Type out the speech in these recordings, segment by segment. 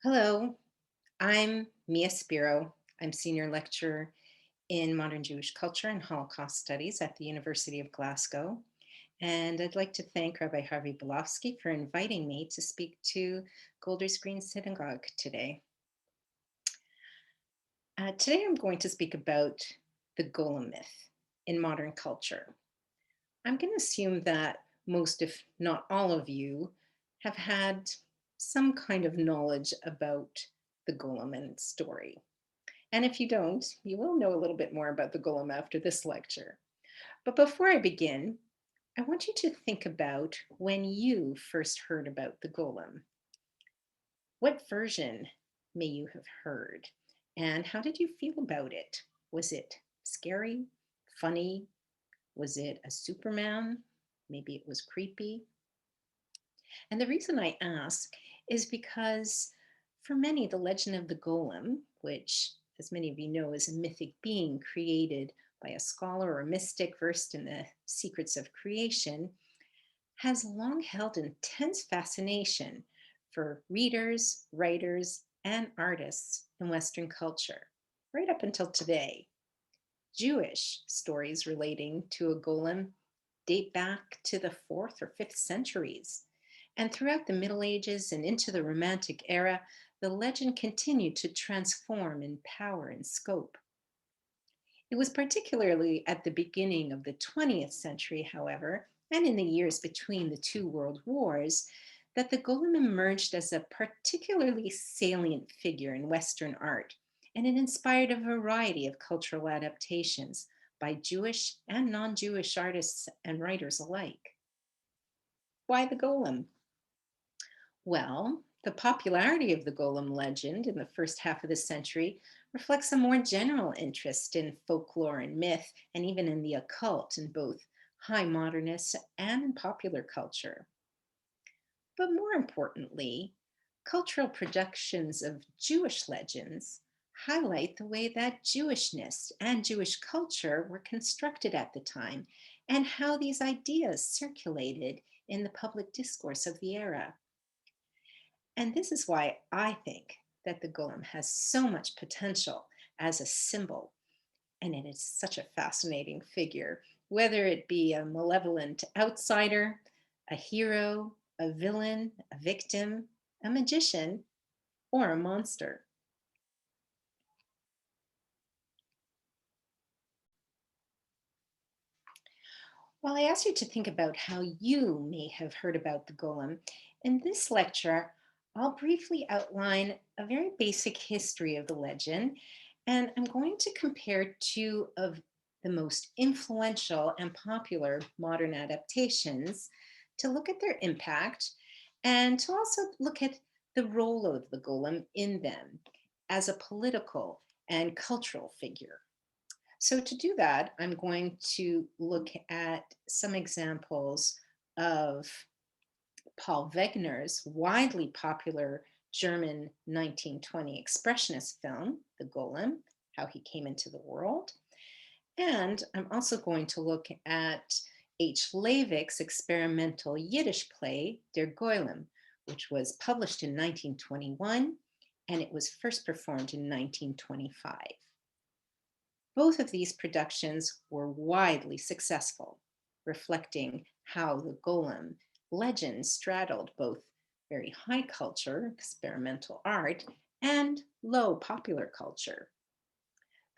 Hello, I'm Mia Spiro. I'm senior lecturer in modern Jewish culture and Holocaust studies at the University of Glasgow. And I'd like to thank Rabbi Harvey Belofsky for inviting me to speak to Golders Green Synagogue today. Today I'm going to speak about the Golem myth in modern culture. I'm going to assume that most, if not all of you, have had some kind of knowledge about the Golem and its story. And if you don't, you will know a little bit more about the Golem after this lecture. But before I begin, I want you to think about when you first heard about the Golem. What version may you have heard? And how did you feel about it? Was it scary, funny? Was it a Superman? Maybe it was creepy. And the reason I ask is because for many, the legend of the Golem, which, as many of you know, is a mythic being created by a scholar or mystic versed in the secrets of creation, has long held intense fascination for readers, writers, and artists in Western culture, right up until today. Jewish stories relating to a golem date back to the 4th or 5th centuries. And throughout the Middle Ages and into the Romantic era, the legend continued to transform in power and scope. It was particularly at the beginning of the 20th century, however, and in the years between the two world wars, that the golem emerged as a particularly salient figure in Western art, and it inspired a variety of cultural adaptations by Jewish and non-Jewish artists and writers alike. Why the golem? Well, the popularity of the golem legend in the first half of the century reflects a more general interest in folklore and myth, and even in the occult in both high modernist and popular culture. But more importantly, cultural productions of Jewish legends highlight the way that Jewishness and Jewish culture were constructed at the time and how these ideas circulated in the public discourse of the era. And this is why I think that the golem has so much potential as a symbol, and it is such a fascinating figure, whether it be a malevolent outsider, a hero, a villain, a victim, a magician, or a monster. Well, I asked you to think about how you may have heard about the golem. In this lecture, I'll briefly outline a very basic history of the legend, and I'm going to compare two of the most influential and popular modern adaptations to look at their impact and to also look at the role of the golem in them as a political and cultural figure. So to do that, I'm going to look at some examples of Paul Wegener's widely popular German 1920 expressionist film, The Golem, How He Came into the World. And I'm also going to look at H. Leivick's experimental Yiddish play, Der Golem, which was published in 1921, and it was first performed in 1925. Both of these productions were widely successful, reflecting how the Golem legend straddled both very high culture, experimental art, and low popular culture.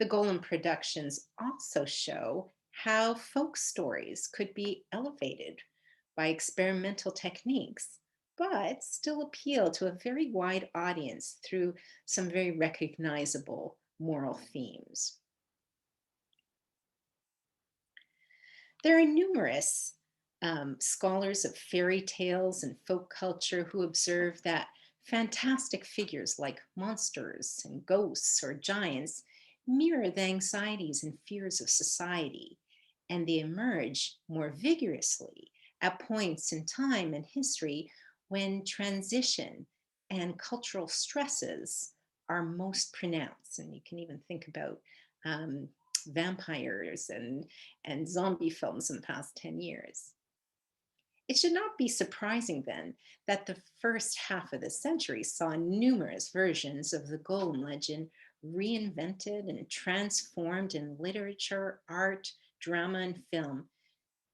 The Golem productions also show how folk stories could be elevated by experimental techniques, but still appeal to a very wide audience through some very recognizable moral themes. There are numerous scholars of fairy tales and folk culture who observe that fantastic figures like monsters and ghosts or giants mirror the anxieties and fears of society, and they emerge more vigorously at points in time and history when transition and cultural stresses are most pronounced. And you can even think about um, vampires and zombie films in the past 10 years. It should not be surprising then that the first half of the century saw numerous versions of the Golem legend reinvented and transformed in literature, art, drama, and film.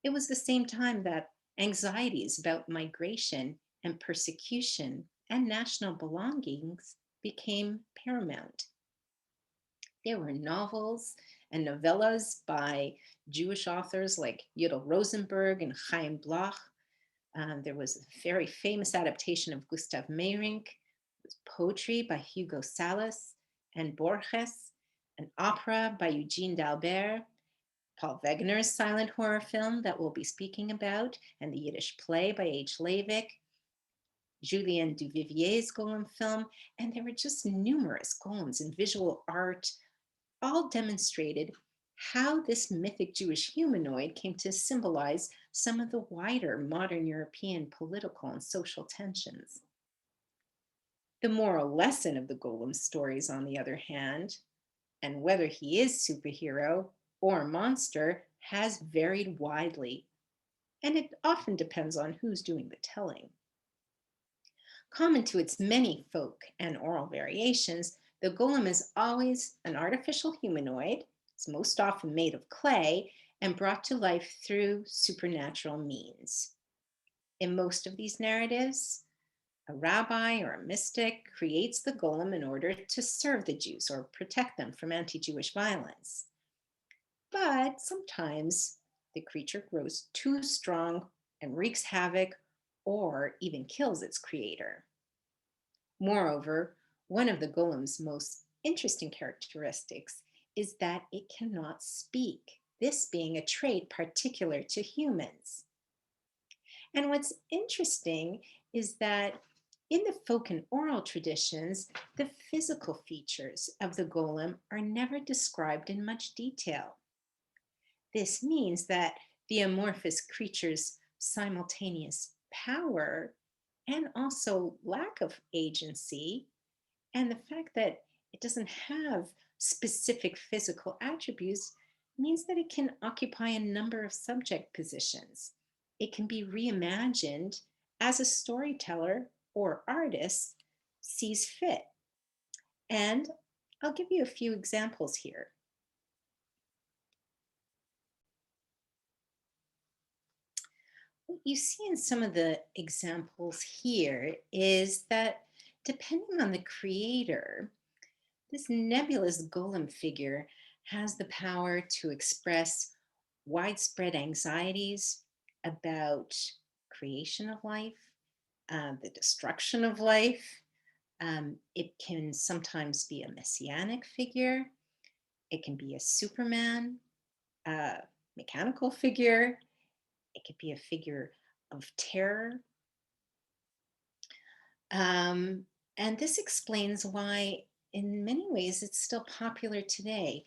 It was the same time that anxieties about migration and persecution and national belongings became paramount. There were novels and novellas by Jewish authors like Yudel Rosenberg and Chaim Bloch. There was a very famous adaptation of Gustav Meyrink. There was poetry by Hugo Salas and Borges, an opera by Eugene d'Albert, Paul Wegener's silent horror film that we'll be speaking about, and the Yiddish play by H. Levick, Julien Duvivier's Golem film, and there were just numerous golems in visual art, all demonstrated how this mythic Jewish humanoid came to symbolize some of the wider modern European political and social tensions. The moral lesson of the Golem stories, on the other hand, and whether he is superhero or monster, has varied widely, and it often depends on who's doing the telling. Common to its many folk and oral variations, the golem is always an artificial humanoid. It's most often made of clay and brought to life through supernatural means. In most of these narratives, a rabbi or a mystic creates the golem in order to serve the Jews or protect them from anti-Jewish violence. But sometimes the creature grows too strong and wreaks havoc or even kills its creator. Moreover, one of the golem's most interesting characteristics is that it cannot speak, this being a trait particular to humans. And what's interesting is that in the folk and oral traditions, the physical features of the golem are never described in much detail. This means that the amorphous creature's simultaneous power and also lack of agency, and the fact that it doesn't have specific physical attributes, means that it can occupy a number of subject positions. It can be reimagined as a storyteller or artist sees fit. And I'll give you a few examples here. What you see in some of the examples here is that depending on the creator, this nebulous golem figure has the power to express widespread anxieties about creation of life, the destruction of life. It can sometimes be a messianic figure. It can be a Superman, a mechanical figure. It could be a figure of terror. And this explains why, in many ways, it's still popular today.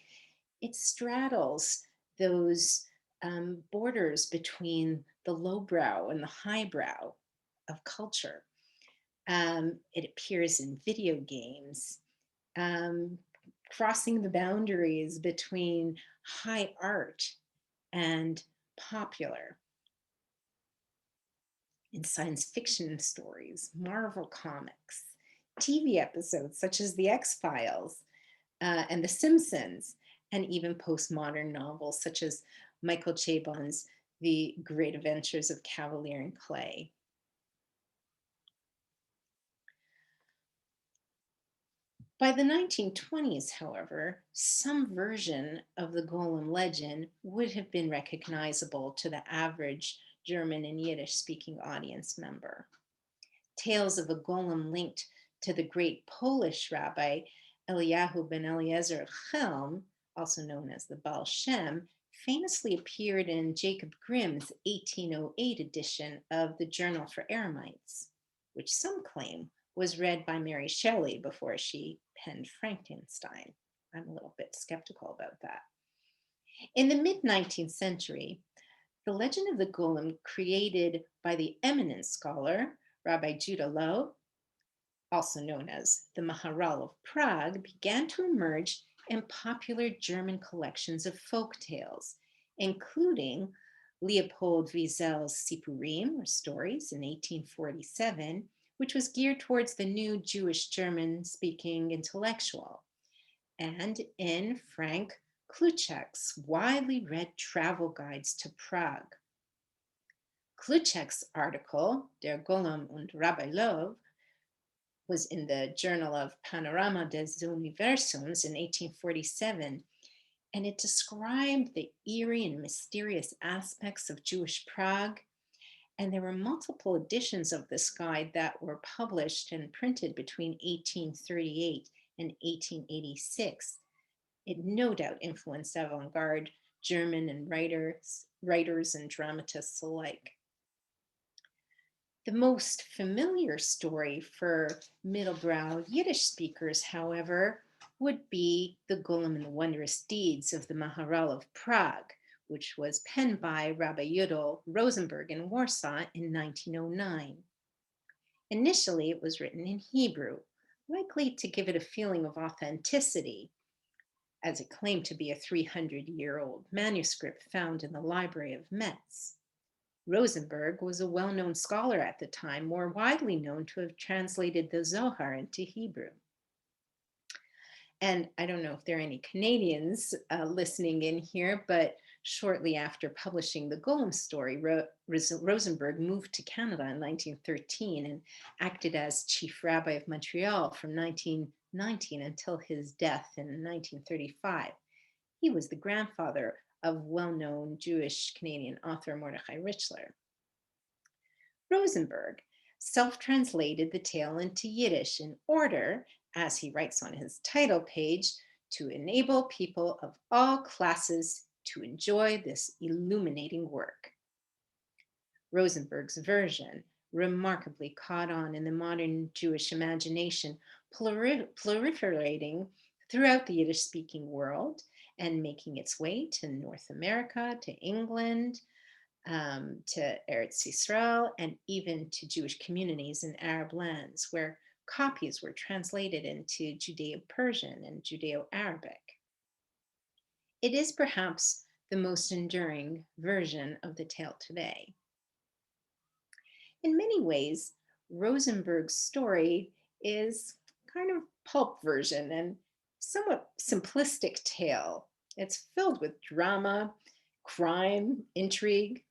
It straddles those borders between the lowbrow and the highbrow of culture. It appears in video games, crossing the boundaries between high art and popular. In science fiction stories, Marvel comics, TV episodes such as The X-Files and The Simpsons, and even postmodern novels such as Michael Chabon's The Great Adventures of Cavalier and Clay. By the 1920s, however, some version of the Golem legend would have been recognizable to the average German and Yiddish speaking audience member. Tales of a golem linked to the great Polish rabbi Eliyahu ben Eliezer of Chelm, also known as the Baal Shem, famously appeared in Jacob Grimm's 1808 edition of the Journal for Eremites, which some claim was read by Mary Shelley before she penned Frankenstein. I'm a little bit skeptical about that. In the mid-19th century, the legend of the golem, created by the eminent scholar Rabbi Judah Loew, also known as the Maharal of Prague, began to emerge in popular German collections of folk tales, including Leopold Wiesel's Sipurim, or Stories, in 1847, which was geared towards the new Jewish German-speaking intellectual, and in Frank Kluchek's widely read travel guides to Prague. Kluchek's article, Der Golem und Rabbi Lov, was in the Journal of Panorama des Universums in 1847, and it described the eerie and mysterious aspects of Jewish Prague. And there were multiple editions of this guide that were published and printed between 1838 and 1886. It no doubt influenced avant-garde German and writers and dramatists alike. The most familiar story for middlebrow Yiddish speakers, however, would be the Golem and the Wondrous Deeds of the Maharal of Prague, which was penned by Rabbi Yudel Rosenberg in Warsaw in 1909. Initially, it was written in Hebrew, likely to give it a feeling of authenticity, as it claimed to be a 300-year-old manuscript found in the Library of Metz. Rosenberg was a well-known scholar at the time, more widely known to have translated the Zohar into Hebrew. And I don't know if there are any Canadians listening in here, but shortly after publishing the Golem story, Rosenberg moved to Canada in 1913 and acted as chief rabbi of Montreal from 1919 until his death in 1935. He was the grandfather of well-known Jewish Canadian author Mordechai Richler. Rosenberg self-translated the tale into Yiddish in order, as he writes on his title page, to enable people of all classes to enjoy this illuminating work. Rosenberg's version remarkably caught on in the modern Jewish imagination, proliferating throughout the Yiddish-speaking world and making its way to North America, to England, to Eretz Yisrael, and even to Jewish communities in Arab lands, where copies were translated into Judeo-Persian and Judeo-Arabic. It is perhaps the most enduring version of the tale today. In many ways, Rosenberg's story is kind of pulp version and somewhat simplistic tale. It's filled with drama, crime, intrigue.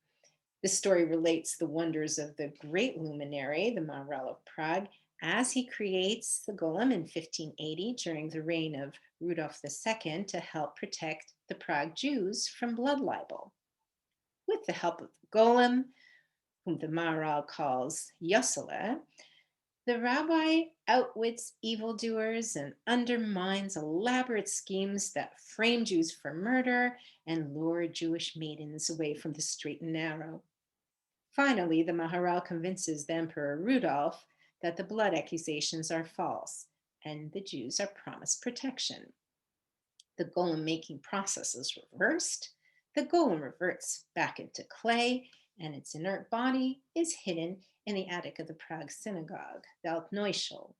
The story relates the wonders of the great luminary, the Maharal of Prague, as he creates the Golem in 1580 during the reign of Rudolf II to help protect the Prague Jews from blood libel. With the help of the Golem, whom the Maharal calls Yossele, the rabbi outwits evildoers and undermines elaborate schemes that frame Jews for murder and lure Jewish maidens away from the straight and narrow. Finally, the Maharal convinces the Emperor Rudolf that the blood accusations are false and the Jews are promised protection. The golem-making process is reversed. The golem reverts back into clay, and its inert body is hidden in the attic of the Prague synagogue, the Altneuschel.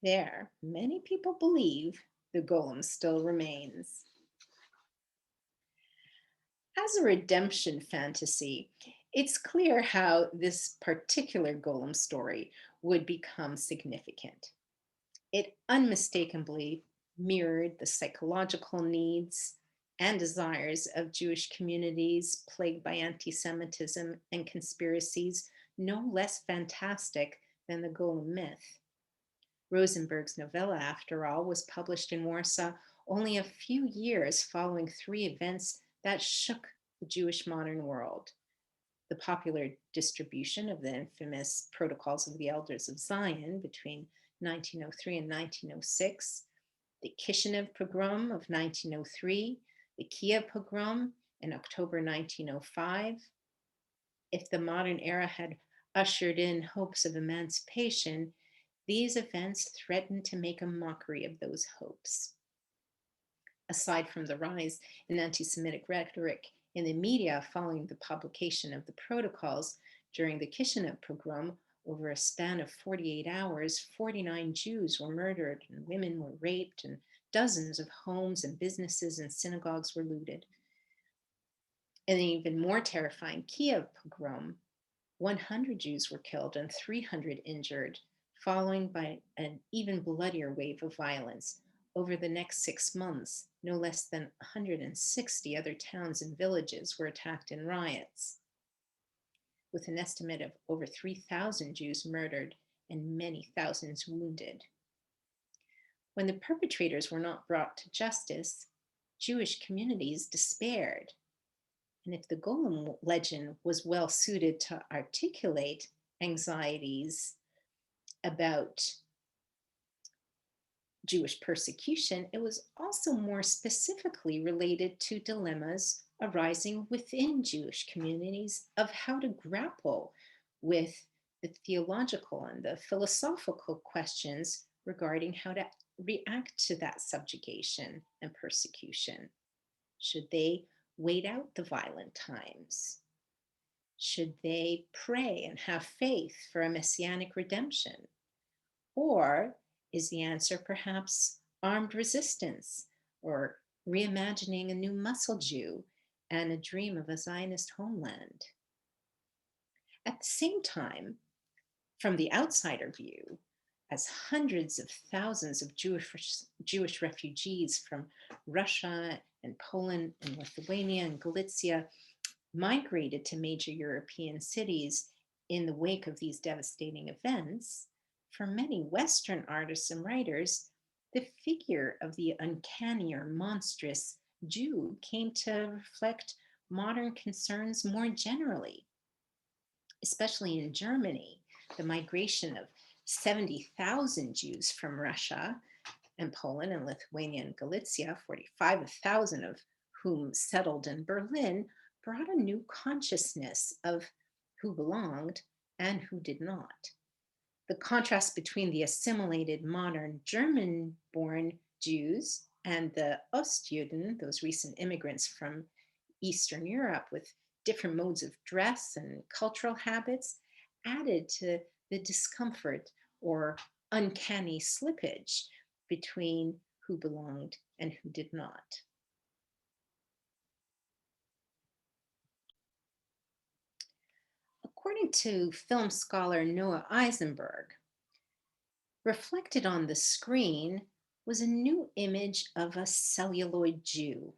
There, many people believe the golem still remains. As a redemption fantasy, it's clear how this particular golem story would become significant. It unmistakably mirrored the psychological needs and desires of Jewish communities plagued by anti-Semitism and conspiracies no less fantastic than the Golem myth. Rosenberg's novella, after all, was published in Warsaw only a few years following three events that shook the Jewish modern world: the popular distribution of the infamous Protocols of the Elders of Zion between 1903 and 1906, the Kishinev pogrom of 1903, the Kiev pogrom in October 1905. If the modern era had ushered in hopes of emancipation, these events threatened to make a mockery of those hopes. Aside from the rise in anti-Semitic rhetoric in the media following the publication of the protocols during the Kishinev pogrom, over a span of 48 hours, 49 Jews were murdered and women were raped and dozens of homes and businesses and synagogues were looted. In an even more terrifying Kiev pogrom, 100 Jews were killed and 300 injured, following by an even bloodier wave of violence. Over the next 6 months, no less than 160 other towns and villages were attacked in riots, with an estimate of over 3,000 Jews murdered and many thousands wounded. When the perpetrators were not brought to justice, Jewish communities despaired. And if the Golem legend was well suited to articulate anxieties about Jewish persecution, it was also more specifically related to dilemmas arising within Jewish communities of how to grapple with the theological and the philosophical questions regarding how to react to that subjugation and persecution. Should they wait out the violent times? Should they pray and have faith for a messianic redemption? Or is the answer perhaps armed resistance or reimagining a new muscle Jew and a dream of a Zionist homeland? At the same time, from the outsider view, as hundreds of thousands of Jewish refugees from Russia and Poland and Lithuania and Galicia migrated to major European cities in the wake of these devastating events, for many Western artists and writers, the figure of the uncanny or monstrous Jew came to reflect modern concerns more generally, especially in Germany. The migration of 70,000 Jews from Russia and Poland and Lithuania and Galicia, 45,000 of whom settled in Berlin, brought a new consciousness of who belonged and who did not. The contrast between the assimilated modern German-born Jews and the Ostjuden, those recent immigrants from Eastern Europe with different modes of dress and cultural habits, added to the discomfort or uncanny slippage between who belonged and who did not. According to film scholar Noah Eisenberg, reflected on the screen was a new image of a celluloid Jew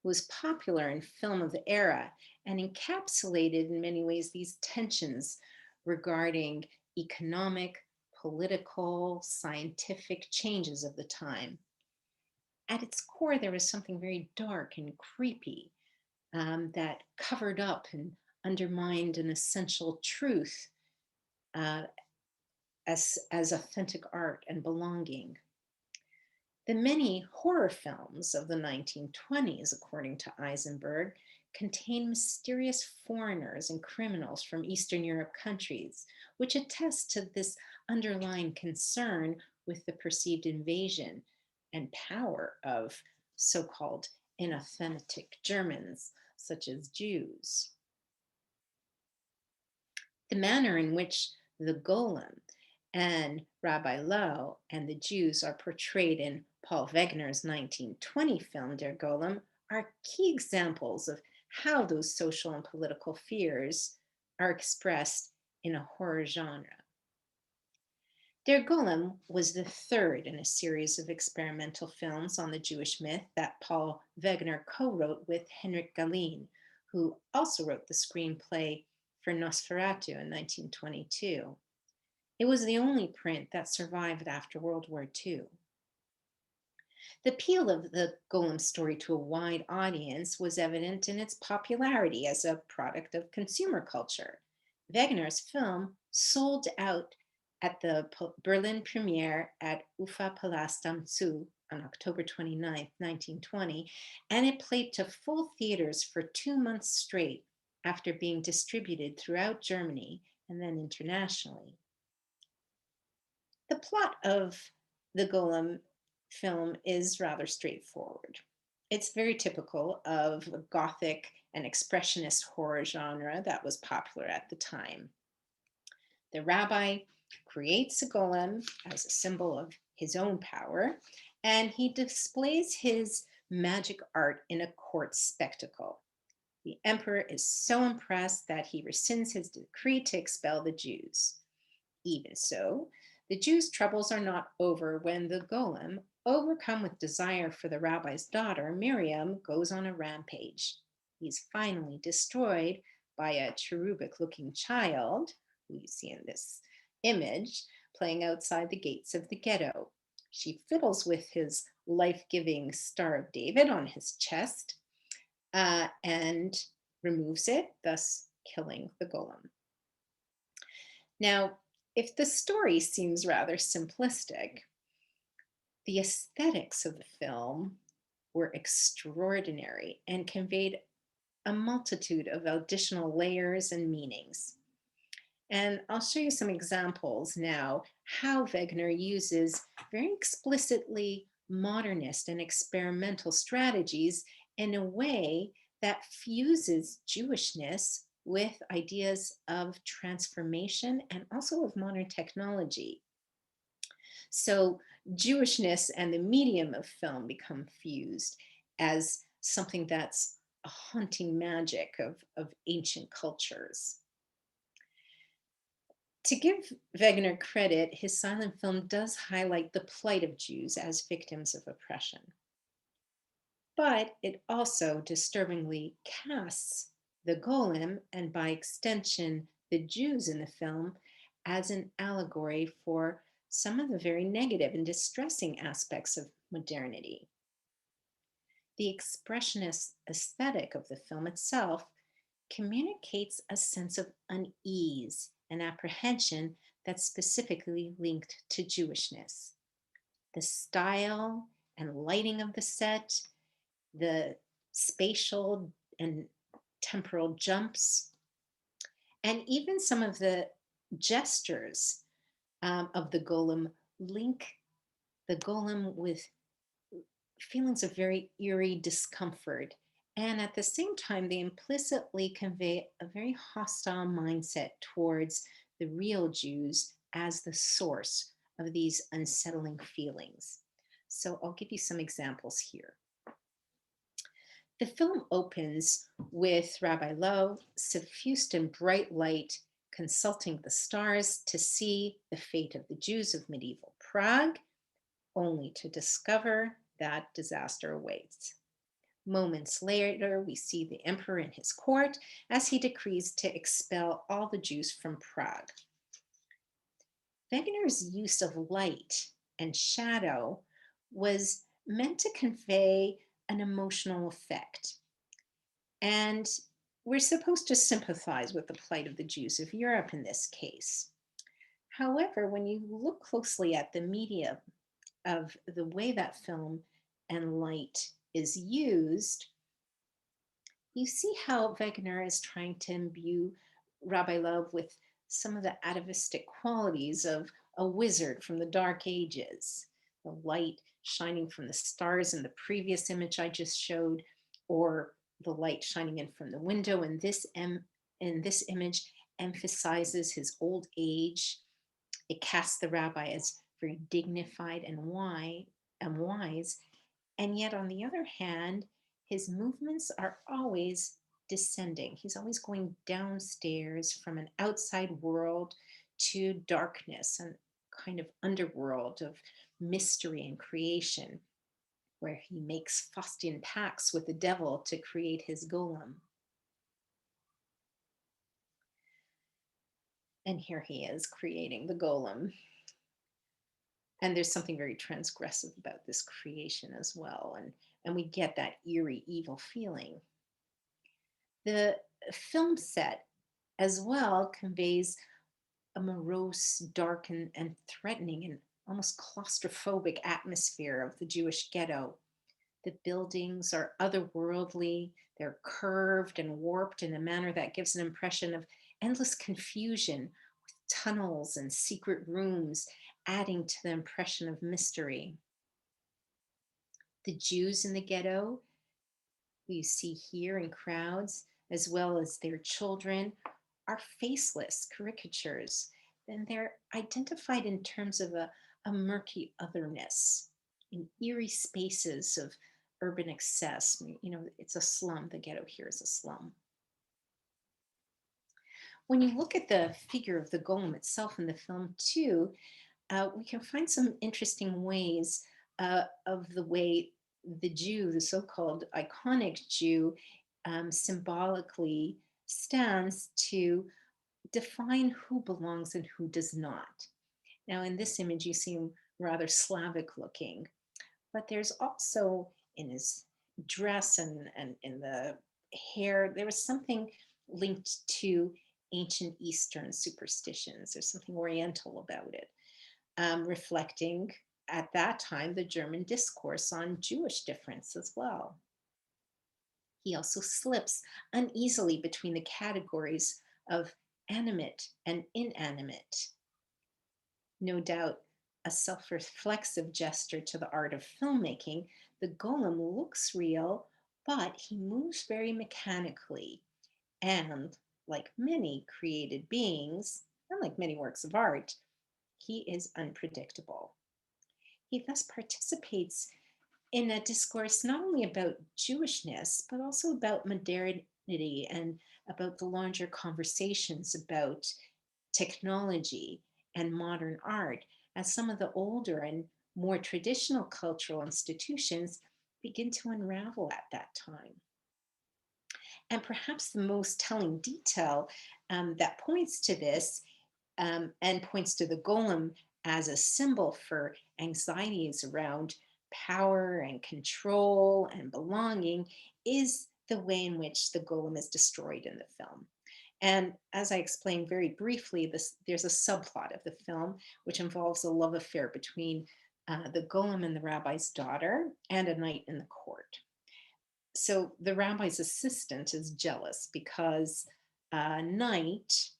who was popular in film of the era and encapsulated in many ways these tensions regarding economic, political, scientific changes of the time. At its core, there was something very dark and creepy that covered up and undermined an essential truth uh, as authentic art and belonging. The many horror films of the 1920s, according to Eisenberg, contain mysterious foreigners and criminals from Eastern Europe countries, which attest to this underlying concern with the perceived invasion and power of so-called inauthentic Germans, such as Jews. The manner in which the Golem and Rabbi Lau and the Jews are portrayed in Paul Wegener's 1920 film Der Golem are key examples of how those social and political fears are expressed in a horror genre. Der Golem was the third in a series of experimental films on the Jewish myth that Paul Wegener co-wrote with Henrik Galeen, who also wrote the screenplay for Nosferatu in 1922. It was the only print that survived after World War II. The appeal of the Golem story to a wide audience was evident in its popularity as a product of consumer culture. Wegener's film sold out at the Berlin premiere at Ufa Palast am Zoo on October 29, 1920, and it played to full theaters for 2 months straight after being distributed throughout Germany and then internationally. The plot of the Golem film is rather straightforward. It's very typical of a Gothic and Expressionist horror genre that was popular at the time. The rabbi creates a golem as a symbol of his own power, and he displays his magic art in a court spectacle. The emperor is so impressed that he rescinds his decree to expel the Jews. Even so, the Jews' troubles are not over when the golem, overcome with desire for the rabbi's daughter, Miriam, goes on a rampage. He's finally destroyed by a cherubic looking child, who you see in this image, playing outside the gates of the ghetto. She fiddles with his life giving Star of David on his chest and removes it, thus killing the golem. Now, if the story seems rather simplistic, the aesthetics of the film were extraordinary and conveyed a multitude of additional layers and meanings. And I'll show you some examples now how Wegener uses very explicitly modernist and experimental strategies in a way that fuses Jewishness with ideas of transformation and also of modern technology. So Jewishness and the medium of film become fused as something that's a haunting magic of ancient cultures. To give Wegener credit, his silent film does highlight the plight of Jews as victims of oppression. But it also disturbingly casts the golem, and by extension, the Jews in the film, as an allegory for some of the very negative and distressing aspects of modernity. The expressionist aesthetic of the film itself communicates a sense of unease and apprehension that's specifically linked to Jewishness. The style and lighting of the set, the spatial and temporal jumps, and even some of the gestures of the golem link the golem with feelings of very eerie discomfort. And at the same time, they implicitly convey a very hostile mindset towards the real Jews as the source of these unsettling feelings. So I'll give you some examples here. The film opens with Rabbi Lowe, suffused in bright light, consulting the stars to see the fate of the Jews of medieval Prague, only to discover that disaster awaits. Moments later, we see the emperor in his court as he decrees to expel all the Jews from Prague. Wegener's use of light and shadow was meant to convey an emotional effect. And we're supposed to sympathize with the plight of the Jews of Europe in this case. However, when you look closely at the media of the way that film and light is used, you see how Wegener is trying to imbue Rabbi Love with some of the atavistic qualities of a wizard from the Dark Ages. The light shining from the stars in the previous image I just showed, or the light shining in from the window in this image emphasizes his old age. It casts the rabbi as very dignified and wise. And yet, on the other hand, his movements are always descending. He's always going downstairs from an outside world to darkness and kind of underworld of mystery and creation, where he makes Faustian pacts with the devil to create his golem. And here he is creating the golem. And there's something very transgressive about this creation as well. And we get that eerie, evil feeling. The film set as well conveys a morose, dark, and threatening and almost claustrophobic atmosphere of the Jewish ghetto. The buildings are otherworldly, they're curved and warped in a manner that gives an impression of endless confusion, with tunnels and secret rooms adding to the impression of mystery. The Jews in the ghetto, who you see here in crowds, as well as their children, are faceless caricatures. And they're identified in terms of a murky otherness, in eerie spaces of urban excess. It's a slum. The ghetto here is a slum. When you look at the figure of the golem itself in the film too, we can find some interesting ways of the way the Jew, the so-called iconic Jew, symbolically stands to define who belongs and who does not. Now, in this image, you see him rather Slavic looking, but there's also in his dress and in the hair, there was something linked to ancient Eastern superstitions. There's something Oriental about it, reflecting at that time the German discourse on Jewish difference as well. He also slips uneasily between the categories of animate and inanimate. No doubt a self-reflexive gesture to the art of filmmaking, the golem looks real, but he moves very mechanically. And like many created beings, and like many works of art, he is unpredictable. He thus participates in a discourse not only about Jewishness, but also about modernity and about the larger conversations about technology and modern art, as some of the older and more traditional cultural institutions begin to unravel at that time. And perhaps the most telling detail that points to this and points to the golem as a symbol for anxieties around power and control and belonging is the way in which the golem is destroyed in the film. And as I explained very briefly, there's a subplot of the film which involves a love affair between the golem and the rabbi's daughter and a knight in the court. So the rabbi's assistant is jealous because Knight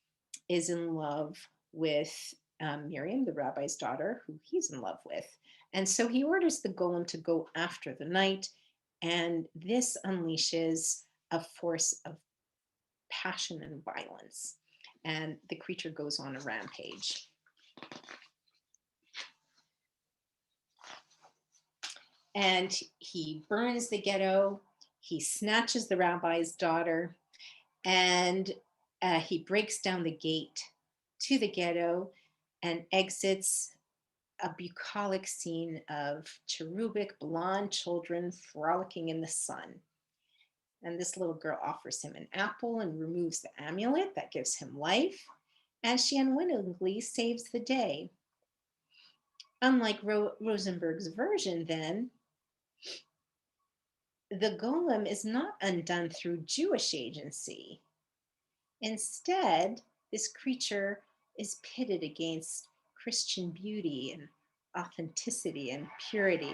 is in love with Miriam, the rabbi's daughter, who he's in love with. And so he orders the golem to go after the knight, and this unleashes a force of passion and violence. And the creature goes on a rampage. And he burns the ghetto, he snatches the rabbi's daughter, and he breaks down the gate to the ghetto and exits a bucolic scene of cherubic blonde children frolicking in the sun. And this little girl offers him an apple and removes the amulet that gives him life, and she unwittingly saves the day. Unlike Rosenberg's version, then, the golem is not undone through Jewish agency. Instead, this creature is pitted against Christian beauty and authenticity and purity.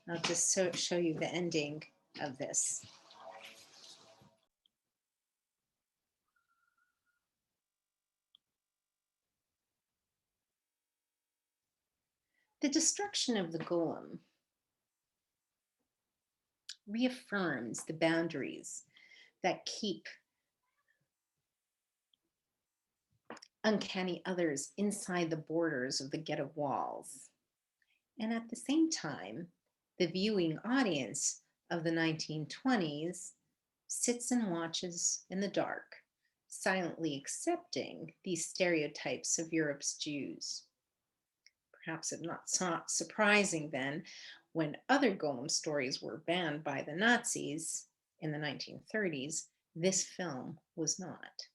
I'll just show you the ending of this. The destruction of the golem reaffirms the boundaries that keep uncanny others inside the borders of the ghetto walls. And at the same time, the viewing audience of the 1920s sits and watches in the dark, silently accepting these stereotypes of Europe's Jews. Perhaps it's not surprising then, when other golem stories were banned by the Nazis in the 1930s, this film was not.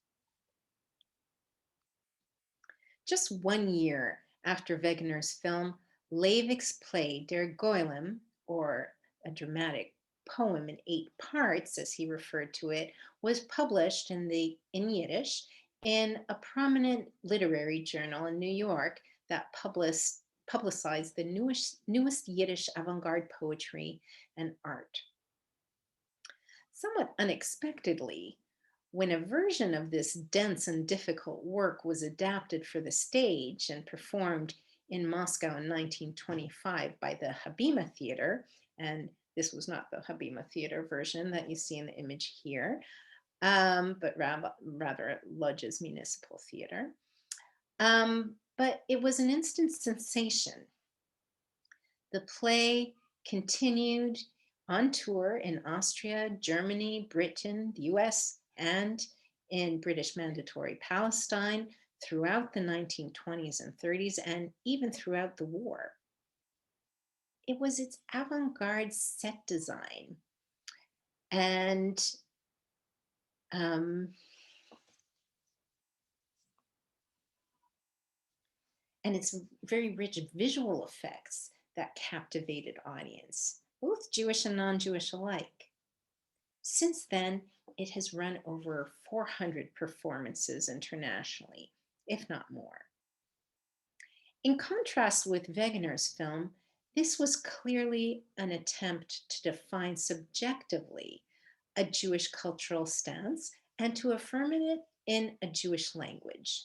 Just 1 year after Wegener's film, Leivik's play Der Golem, or a dramatic poem in 8 parts, as he referred to it, was published in Yiddish in a prominent literary journal in New York that publicized the newest Yiddish avant-garde poetry and art. Somewhat unexpectedly, when a version of this dense and difficult work was adapted for the stage and performed in Moscow in 1925 by the Habima Theater, and This was not the Habima Theater version that you see in the image here, but rather at Lodge's Municipal Theater. But it was an instant sensation. The play continued on tour in Austria, Germany, Britain, the US, and in British Mandatory Palestine throughout the 1920s and 30s, and even throughout the war. It was its avant-garde set design and its very rich visual effects that captivated audience, both Jewish and non-Jewish alike. Since then, it has run over 400 performances internationally, if not more. In contrast with Wegener's film, this was clearly an attempt to define subjectively a Jewish cultural stance and to affirm it in a Jewish language.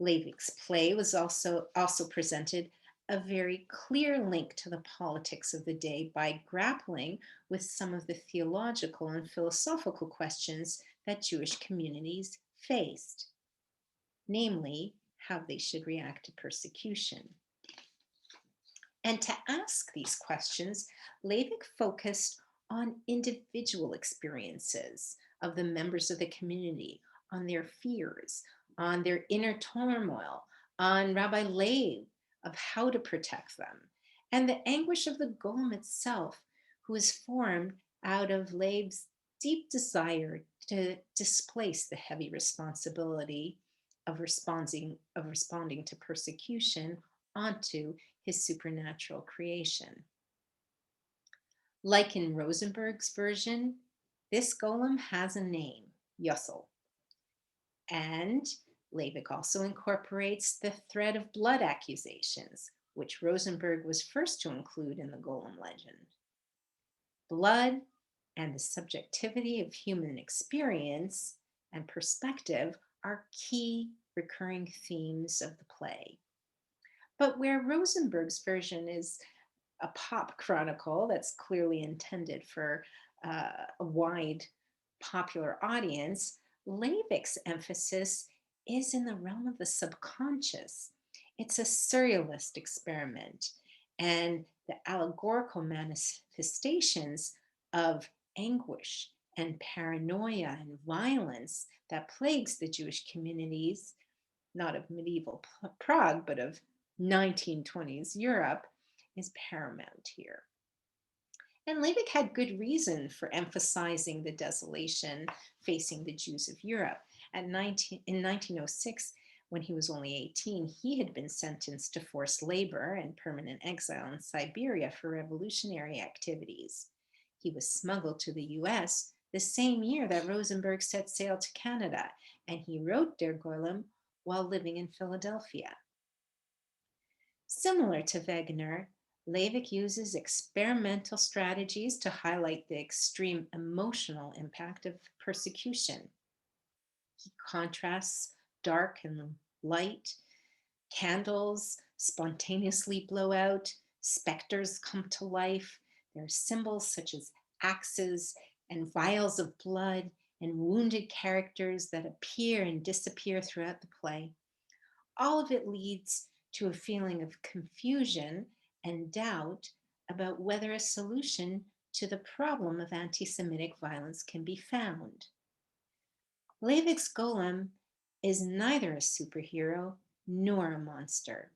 Leivik's play was also presented a very clear link to the politics of the day by grappling with some of the theological and philosophical questions that Jewish communities faced, namely how they should react to persecution. And to ask these questions, Leivik focused on individual experiences of the members of the community, on their fears, on their inner turmoil, on Rabbi Leib of how to protect them, and the anguish of the Golem itself, who is formed out of Leib's deep desire to displace the heavy responsibility of responding to persecution onto his supernatural creation. Like in Rosenberg's version, this Golem has a name, Yussel. And Leivik also incorporates the thread of blood accusations, which Rosenberg was first to include in the Golem legend. Blood and the subjectivity of human experience and perspective are key recurring themes of the play. But where Rosenberg's version is a pop chronicle that's clearly intended for a wide popular audience, Leivik's emphasis is in the realm of the subconscious. It's a surrealist experiment, and the allegorical manifestations of anguish and paranoia and violence that plagues the Jewish communities, not of medieval Prague, but of 1920s Europe, is paramount here. And Leivik had good reason for emphasizing the desolation facing the Jews of Europe. In 1906, when he was only 18, he had been sentenced to forced labor and permanent exile in Siberia for revolutionary activities. He was smuggled to the US the same year that Rosenberg set sail to Canada, and he wrote Der Golem while living in Philadelphia. Similar to Wegener, Leivik uses experimental strategies to highlight the extreme emotional impact of persecution. He contrasts dark and light, candles spontaneously blow out, specters come to life. There are symbols such as axes and vials of blood and wounded characters that appear and disappear throughout the play. All of it leads to a feeling of confusion and doubt about whether a solution to the problem of anti-Semitic violence can be found. Leivik's Golem is neither a superhero nor a monster.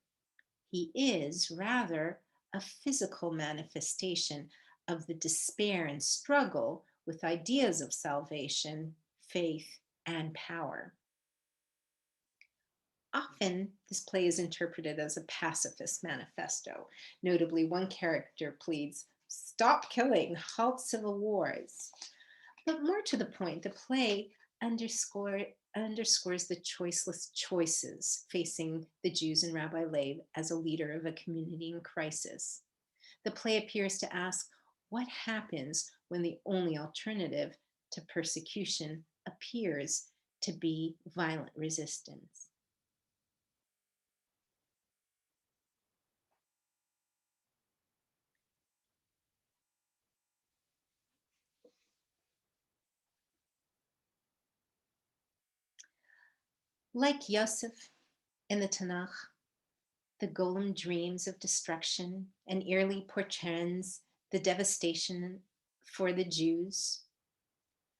He is rather a physical manifestation of the despair and struggle with ideas of salvation, faith, and power. Often, this play is interpreted as a pacifist manifesto. Notably, one character pleads, "Stop killing, halt civil wars." But more to the point, the play underscores the choiceless choices facing the Jews and Rabbi Leib as a leader of a community in crisis. The play appears to ask, what happens when the only alternative to persecution appears to be violent resistance? Like Yosef in the Tanakh, the golem dreams of destruction and eerily portends the devastation for the Jews.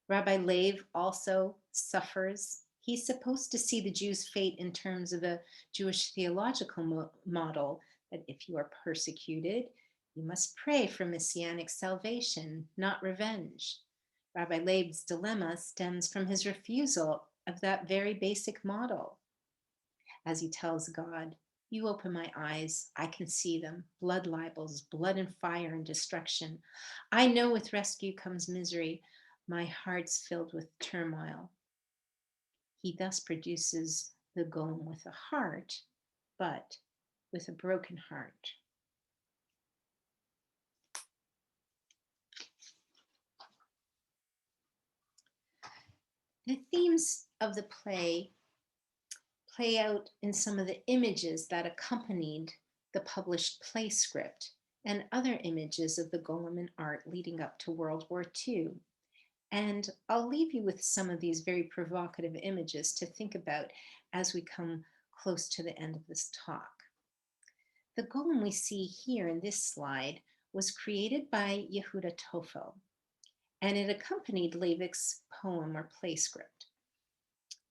Rabbi Leib also suffers. He's supposed to see the Jews' fate in terms of a Jewish theological model that if you are persecuted, you must pray for messianic salvation, not revenge. Rabbi Leib's dilemma stems from his refusal of that very basic model. As he tells God, "You open my eyes, I can see them, blood libels, blood and fire and destruction. I know with rescue comes misery. My heart's filled with turmoil." He thus produces the golem with a heart, but with a broken heart. The themes of the play out in some of the images that accompanied the published play script and other images of the golem in art leading up to World War II. And I'll leave you with some of these very provocative images to think about as we come close to the end of this talk. The golem we see here in this slide was created by Yehuda Tofel, and it accompanied Leivik's poem or play script.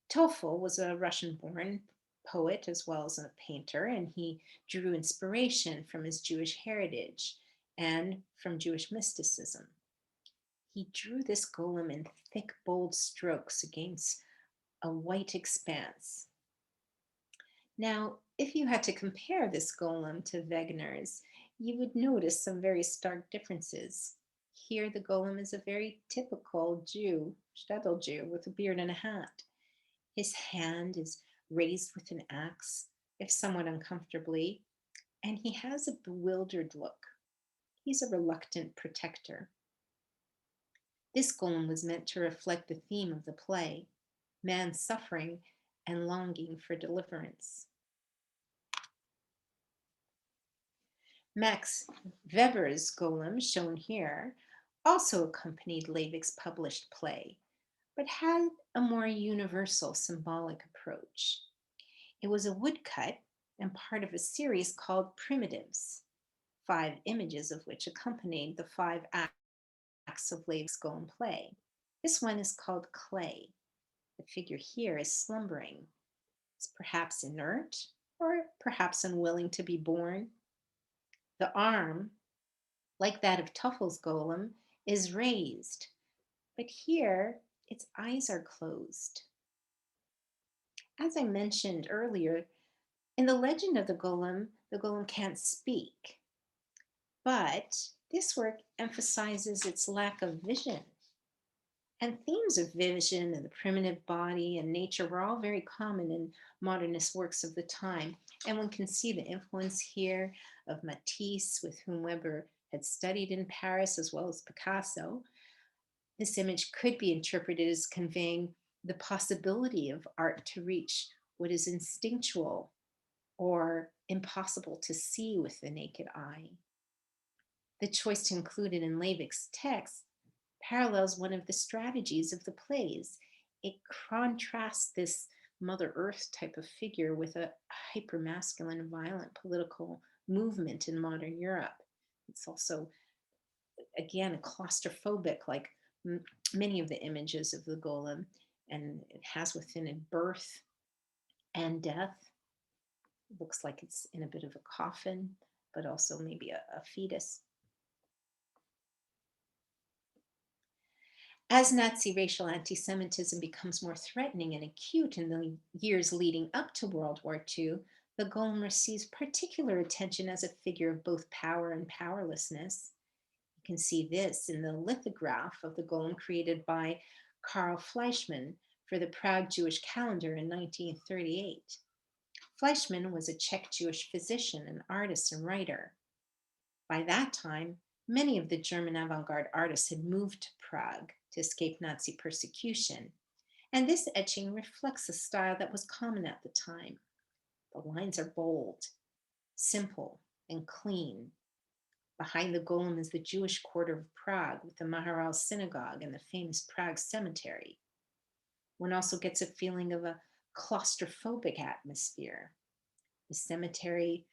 Tofel was a Russian-born poet as well as a painter, and he drew inspiration from his Jewish heritage and from Jewish mysticism. He drew this golem in thick, bold strokes against a white expanse. Now, if you had to compare this golem to Wegener's, you would notice some very stark differences. Here, the golem is a very typical Jew, shtetl Jew, with a beard and a hat. His hand is raised with an axe, if somewhat uncomfortably, and he has a bewildered look. He's a reluctant protector. This golem was meant to reflect the theme of the play, man's suffering and longing for deliverance. Max Weber's golem, shown here, also accompanied Leivik's published play, but had a more universal symbolic approach. It was a woodcut and part of a series called Primitives, 5 images of which accompanied the 5 acts of Leivik's golem play. This one is called Clay. The figure here is slumbering. It's perhaps inert or perhaps unwilling to be born. The arm, like that of Tofel's golem, is raised, but here its eyes are closed. As I mentioned earlier, in the legend of the golem can't speak, but this work emphasizes its lack of vision. And themes of vision and the primitive body and nature were all very common in modernist works of the time. And one can see the influence here of Matisse, with whom Weber had studied in Paris, as well as Picasso. This image could be interpreted as conveying the possibility of art to reach what is instinctual or impossible to see with the naked eye. The choice to include it in Leivik's text parallels one of the strategies of the plays. It contrasts this Mother Earth type of figure with a hypermasculine, violent political movement in modern Europe. It's also, again, claustrophobic, like many of the images of the golem, and it has within it birth and death. It looks like it's in a bit of a coffin, but also maybe a fetus. As Nazi racial anti-Semitism becomes more threatening and acute in the years leading up to World War II, the golem receives particular attention as a figure of both power and powerlessness. You can see this in the lithograph of the golem created by Karl Fleischmann for the Prague Jewish calendar in 1938. Fleischmann was a Czech Jewish physician, an artist and writer. By that time, many of the German avant-garde artists had moved to Prague to escape Nazi persecution, and this etching reflects a style that was common at the time. The lines are bold, simple, and clean. Behind the golem is the Jewish quarter of Prague with the Maharal synagogue and the famous Prague cemetery. One also gets a feeling of a claustrophobic atmosphere. The cemetery,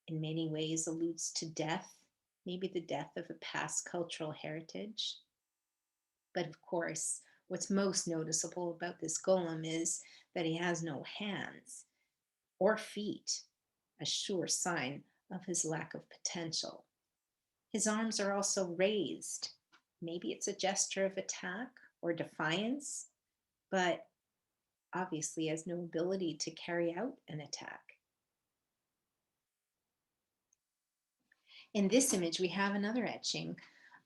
in many ways, alludes to death, maybe the death of a past cultural heritage. But of course, what's most noticeable about this golem is that he has no hands or feet, a sure sign of his lack of potential. His arms are also raised. Maybe it's a gesture of attack or defiance, but obviously has no ability to carry out an attack. In this image, we have another etching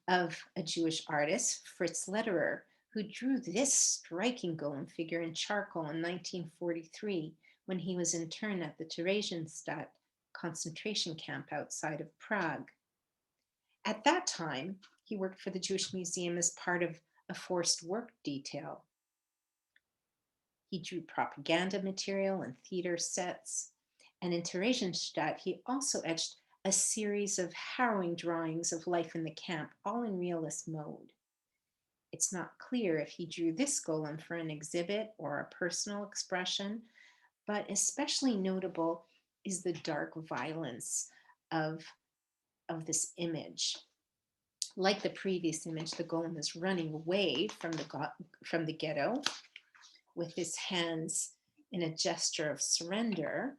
of a Jewish artist, Fritz Letterer, who drew this striking golem figure in charcoal in 1943 when he was interned at the Theresienstadt concentration camp outside of Prague. At that time, he worked for the Jewish Museum as part of a forced work detail. He drew propaganda material and theater sets, and in Theresienstadt, he also etched a series of harrowing drawings of life in the camp, all in realist mode. It's not clear if he drew this golem for an exhibit or a personal expression, but especially notable is the dark violence of this image. Like the previous image, the golem is running away from the ghetto with his hands in a gesture of surrender.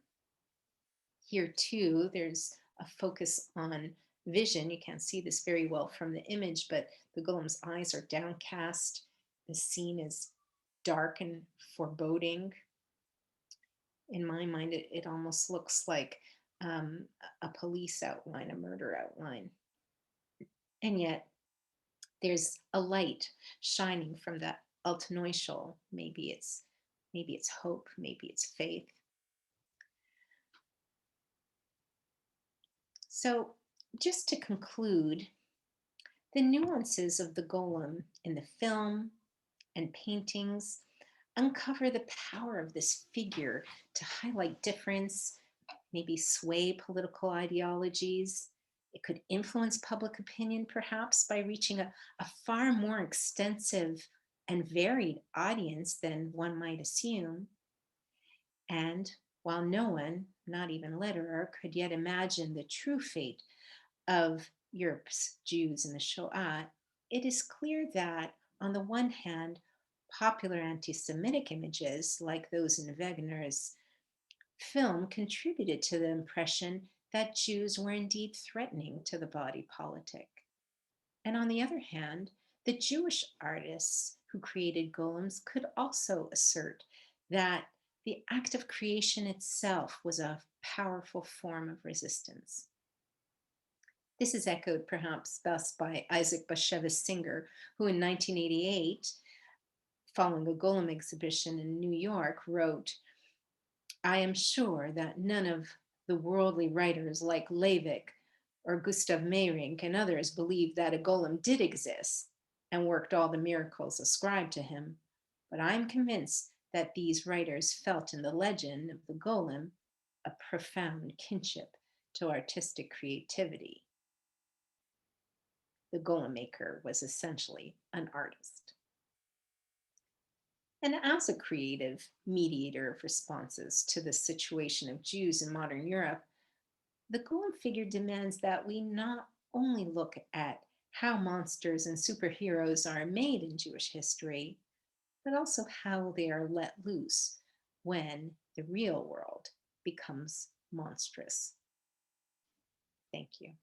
Here too, there's a focus on vision. You can't see this very well from the image, but the golem's eyes are downcast. The scene is dark and foreboding. In my mind, it almost looks like a police outline, a murder outline. And yet there's a light shining from that Altanoishal. Maybe it's hope, maybe it's faith. So just to conclude, the nuances of the golem in the film and paintings uncover the power of this figure to highlight difference, maybe sway political ideologies. It could influence public opinion, perhaps, by reaching a far more extensive and varied audience than one might assume. And while no one, not even Letterer, could yet imagine the true fate of Europe's Jews in the Shoah, it is clear that, on the one hand, popular anti-Semitic images, like those in Wegener's film, contributed to the impression that Jews were indeed threatening to the body politic. And on the other hand, the Jewish artists who created golems could also assert that the act of creation itself was a powerful form of resistance. This is echoed perhaps best by Isaac Bashevis Singer, who in 1988, following a golem exhibition in New York, wrote, "I am sure that none of the worldly writers like Leivik or Gustav Meyrink and others believed that a golem did exist and worked all the miracles ascribed to him. But I'm convinced that these writers felt in the legend of the golem a profound kinship to artistic creativity." The golem maker was essentially an artist. And as a creative mediator of responses to the situation of Jews in modern Europe, the golem figure demands that we not only look at how monsters and superheroes are made in Jewish history, but also how they are let loose when the real world becomes monstrous. Thank you.